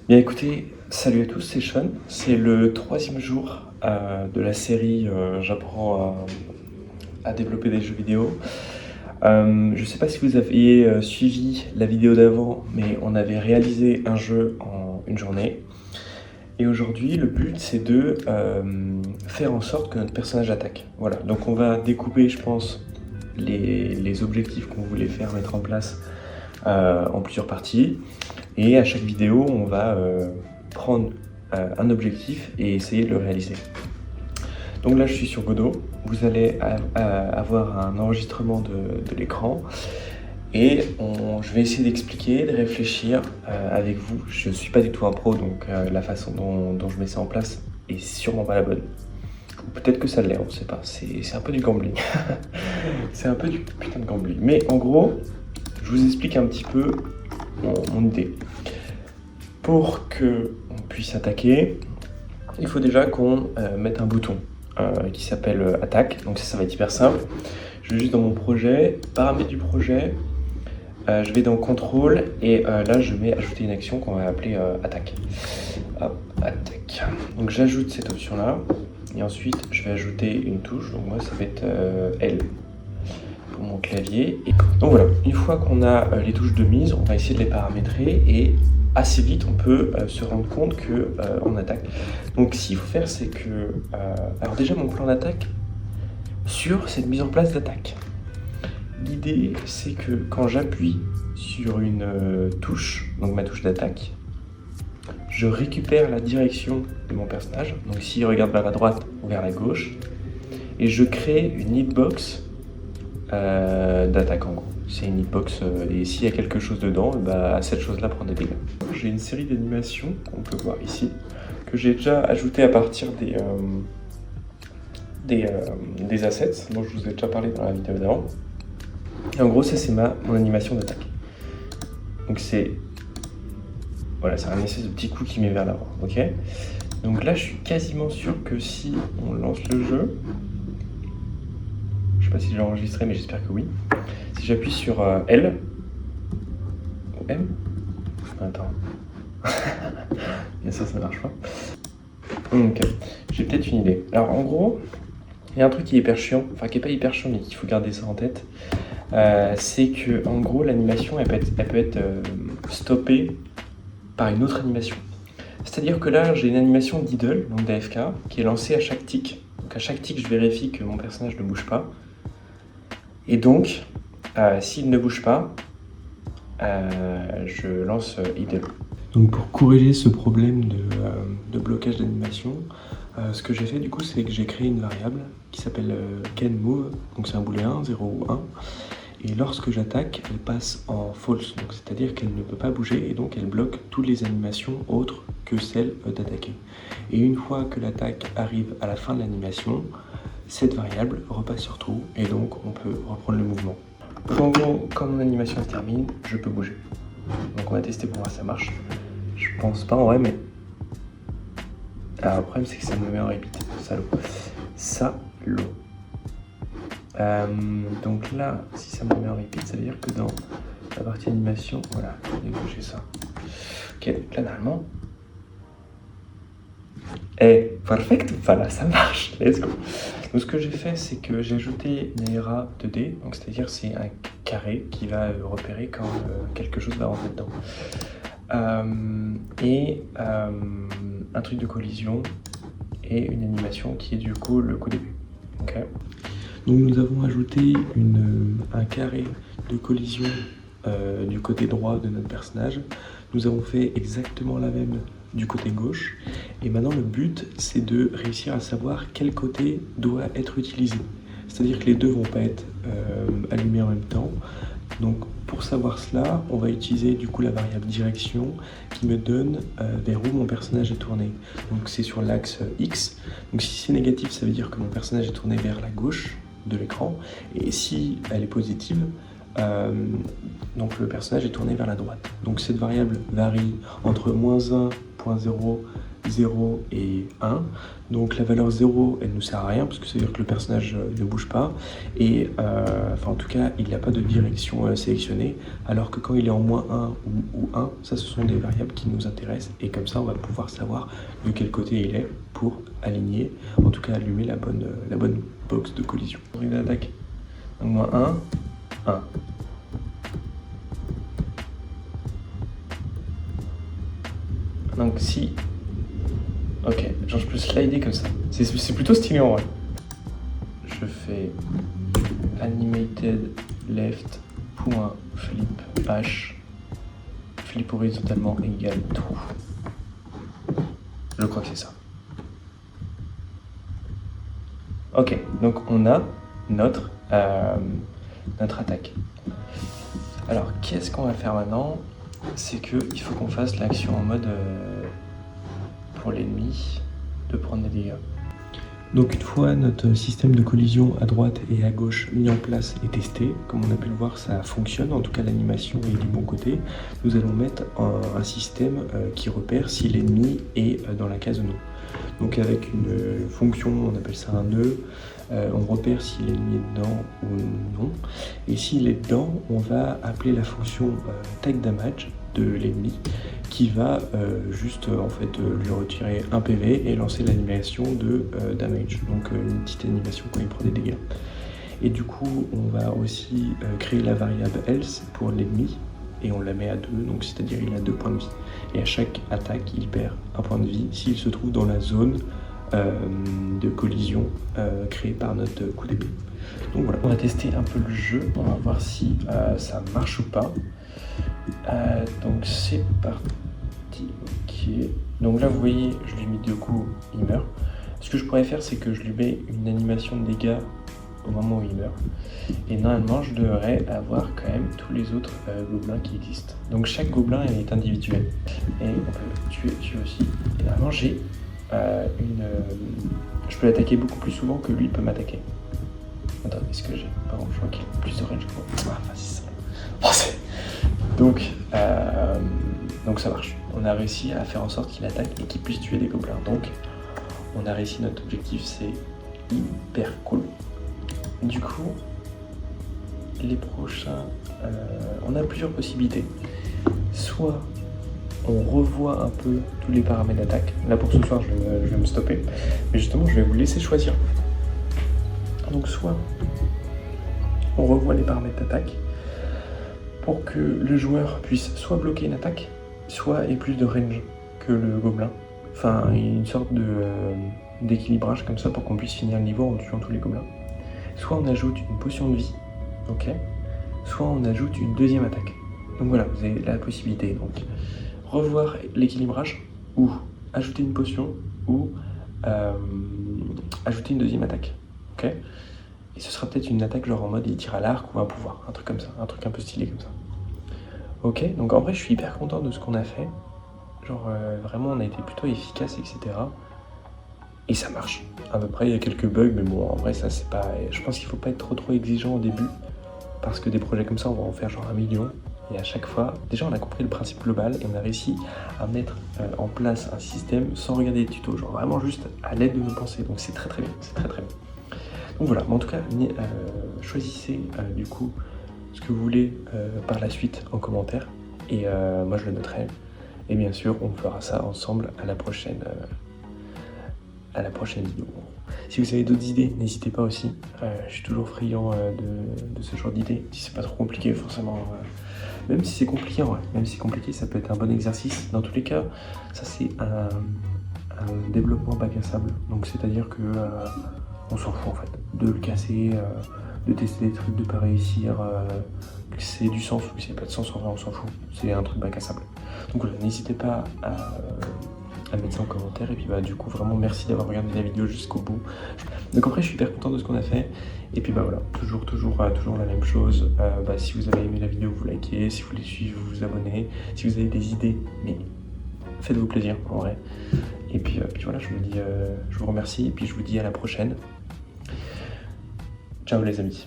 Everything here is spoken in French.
Bien écoutez, salut à tous, c'est Sean. C'est le troisième jour de la série J'apprends à développer des jeux vidéo. Je ne sais pas si vous aviez suivi la vidéo d'avant, mais on avait réalisé un jeu en une journée. Et aujourd'hui, le but c'est de faire en sorte que notre personnage attaque. Voilà, donc on va découper, je pense, les objectifs qu'on voulait faire mettre en place en plusieurs parties. Et à chaque vidéo, on va prendre un objectif et essayer de le réaliser. Donc là, je suis sur Godot. Vous allez avoir un enregistrement de l'écran et je vais essayer d'expliquer, de réfléchir avec vous. Je ne suis pas du tout un pro, donc la façon dont je mets ça en place est sûrement pas la bonne. Ou peut-être que ça l'est, on ne sait pas. C'est un peu du gambling. C'est un peu du putain de gambling. Mais en gros, je vous explique un petit peu mon idée. Pour qu'on puisse attaquer, il faut déjà qu'on mette un bouton qui s'appelle attaque. Donc ça va être hyper simple. Je vais juste dans mon projet, paramètres du projet, je vais dans contrôle et là je mets ajouter une action qu'on va appeler attaque. Hop, attaque. Donc j'ajoute cette option là et ensuite je vais ajouter une touche. Donc moi ça va être L pour mon clavier. Et donc voilà, une fois qu'on a les touches de mise, on va essayer de les paramétrer et assez vite on peut se rendre compte qu'on attaque. Donc ce qu'il faut faire c'est que... alors déjà mon plan d'attaque sur cette mise en place d'attaque. L'idée c'est que quand j'appuie sur une touche, donc ma touche d'attaque, je récupère la direction de mon personnage, donc s'il regarde vers la droite ou vers la gauche, et je crée une hitbox d'attaque en gros. C'est une hitbox et s'il y a quelque chose dedans, bah, cette chose-là prend des dégâts. J'ai une série d'animations qu'on peut voir ici, que j'ai déjà ajoté à partir des assets dont je vous ai déjà parlé dans la vidéo d'avant. Et en gros, ça c'est mon animation d'attaque. Donc c'est... Voilà, c'est un espèce de petit coup qui met vers l'avant, ok. Donc là, je suis quasiment sûr que si on lance le jeu, je sais pas si j'ai enregistré, mais j'espère que oui. Si j'appuie sur L ou M, attends, bien sûr ça marche pas. Ok, j'ai peut-être une idée. Alors en gros, il y a un truc qui est hyper chiant, enfin qui est pas hyper chiant mais qu'il faut garder ça en tête. C'est que en gros l'animation elle peut être stoppée par une autre animation. C'est-à-dire que là j'ai une animation d'idle, donc d'AFK, qui est lancée à chaque tick. Donc à chaque tick je vérifie que mon personnage ne bouge pas. Et donc s'il ne bouge pas, je lance idle. Donc pour corriger ce problème de blocage d'animation, ce que j'ai fait du coup c'est que j'ai créé une variable qui s'appelle canMove, donc c'est un booléen 0 ou 1. Et lorsque j'attaque, elle passe en false, donc c'est-à-dire qu'elle ne peut pas bouger et donc elle bloque toutes les animations autres que celles d'attaquer. Et une fois que l'attaque arrive à la fin de l'animation, cette variable repasse sur true et donc on peut reprendre le mouvement. En gros, quand mon animation se termine, je peux bouger. Donc on va tester pour voir si ça marche. Je pense pas en vrai, mais... Alors le problème c'est que ça me met en repeat, salaud. Salaud. Donc là, si ça me met en repeat, ça veut dire que dans la partie animation, voilà, je vais bouger ça. Ok, donc là normalement... Perfect, voilà, ça marche, let's go. Donc ce que j'ai fait, c'est que j'ai ajouté une ERA 2D, donc c'est-à-dire c'est un carré qui va repérer quand quelque chose va rentrer dedans. Un truc de collision et une animation qui est du coup le coup début. Okay. Donc nous avons ajouté un carré de collision du côté droit de notre personnage. Nous avons fait exactement la même du côté gauche. Et maintenant le but c'est de réussir à savoir quel côté doit être utilisé. C'est-à-dire que les deux vont pas être allumés en même temps. Donc pour savoir cela, on va utiliser du coup la variable direction qui me donne vers où mon personnage est tourné. Donc c'est sur l'axe X. Donc si c'est négatif, ça veut dire que mon personnage est tourné vers la gauche de l'écran. Et si elle est positive, donc le personnage est tourné vers la droite. Donc cette variable varie entre -1.0 0 et 1. Donc la valeur 0, elle ne nous sert à rien parce que ça veut dire que le personnage ne bouge pas et en tout cas il n'a pas de direction sélectionnée, alors que quand il est en -1 ou 1, ça ce sont des variables qui nous intéressent et comme ça on va pouvoir savoir de quel côté il est pour aligner, en tout cas allumer la bonne box de collision. Règle d'attaque, donc -1, 1. Donc si... Ok, genre je peux slider comme ça. C'est plutôt stylé en vrai. Je fais animated left point flip h flip horizontalement égale true. Je crois que c'est ça. Ok, donc on a notre attaque. Alors qu'est-ce qu'on va faire maintenant? C'est qu'il faut qu'on fasse l'action en mode pour l'ennemi de prendre des dégâts. Donc une fois notre système de collision à droite et à gauche mis en place et testé, comme on a pu le voir, ça fonctionne, en tout cas l'animation est du bon côté. Nous allons mettre un système qui repère si l'ennemi est dans la case non. Donc avec une fonction, on appelle ça un nœud, on repère si l'ennemi est dedans ou non. Et s'il est dedans, on va appeler la fonction tag damage de l'ennemi qui va juste lui retirer un PV et lancer l'animation de damage, donc une petite animation quand il prend des dégâts. Et du coup on va aussi créer la variable else pour l'ennemi et on la met à 2, donc c'est-à-dire il a 2 points de vie. Et à chaque attaque il perd un point de vie s'il se trouve dans la zone de collision créée par notre coup d'épée. Donc voilà, on va tester un peu le jeu, on va voir si ça marche ou pas. Donc c'est parti, ok. Donc là vous voyez, je lui mets 2 coups, il meurt. Ce que je pourrais faire, c'est que je lui mets une animation de dégâts au moment où il meurt. Et normalement, je devrais avoir quand même tous les autres gobelins qui existent. Donc chaque gobelin est individuel. Et on peut tuer aussi. Et normalement, j'ai je peux l'attaquer beaucoup plus souvent que lui peut m'attaquer. Attends, est-ce que j'ai... Par contre, je crois qu'il y a plus de range que moi. Ah, vas-y, ça. Donc ça marche. On a réussi à faire en sorte qu'il attaque et qu'il puisse tuer des gobelins. Donc on a réussi notre objectif, c'est hyper cool. Du coup, les prochains, on a plusieurs possibilités. Soit on revoit un peu tous les paramètres d'attaque. Là pour ce soir, je vais me stopper. Mais justement, je vais vous laisser choisir. Donc soit on revoit les paramètres d'attaque pour que le joueur puisse soit bloquer une attaque, soit ait plus de range que le gobelin. Enfin, une sorte d'équilibrage comme ça pour qu'on puisse finir le niveau en tuant tous les gobelins. Soit on ajoute une potion de vie, ok, soit on ajoute une deuxième attaque. Donc voilà, vous avez la possibilité. Donc revoir l'équilibrage, ou ajouter une potion, ou ajouter une deuxième attaque, ok. Et ce sera peut-être une attaque genre en mode il tire à l'arc ou un pouvoir, un truc comme ça, un truc un peu stylé comme ça. Ok, donc en vrai je suis hyper content de ce qu'on a fait. Genre vraiment on a été plutôt efficace, etc. Et ça marche. À peu près il y a quelques bugs, mais bon en vrai ça c'est pas... Je pense qu'il faut pas être trop exigeant au début. Parce que des projets comme ça on va en faire genre 1 million. Et à chaque fois, déjà on a compris le principe global et on a réussi à mettre en place un système sans regarder les tutos. Genre vraiment juste à l'aide de nos pensées. Donc c'est très très bien, c'est très très bien. Donc voilà, mais en tout cas, choisissez du coup ce que vous voulez par la suite en commentaire et moi je le noterai. Et bien sûr, on fera ça ensemble à la prochaine vidéo. Si vous avez d'autres idées, n'hésitez pas aussi. Je suis toujours friand de ce genre d'idées. Si c'est pas trop compliqué, forcément. Même si c'est compliqué, ouais. Même si c'est compliqué, ça peut être un bon exercice. Dans tous les cas, ça c'est un développement bac à sable. Donc c'est-à-dire que on s'en fout en fait de le casser, de tester des trucs, de pas réussir, que c'est du sens ou que c'est pas de sens, en vrai on s'en fout, c'est un truc bac à sable. Donc voilà, n'hésitez pas à mettre ça en commentaire et puis bah du coup vraiment merci d'avoir regardé la vidéo jusqu'au bout. Donc après je suis hyper content de ce qu'on a fait et puis bah voilà, toujours la même chose. Si vous avez aimé la vidéo vous likez, si vous voulez suivre vous vous abonnez, si vous avez des idées, mais faites-vous plaisir en vrai. Et puis voilà, je vous remercie et puis je vous dis à la prochaine. Ciao les amis.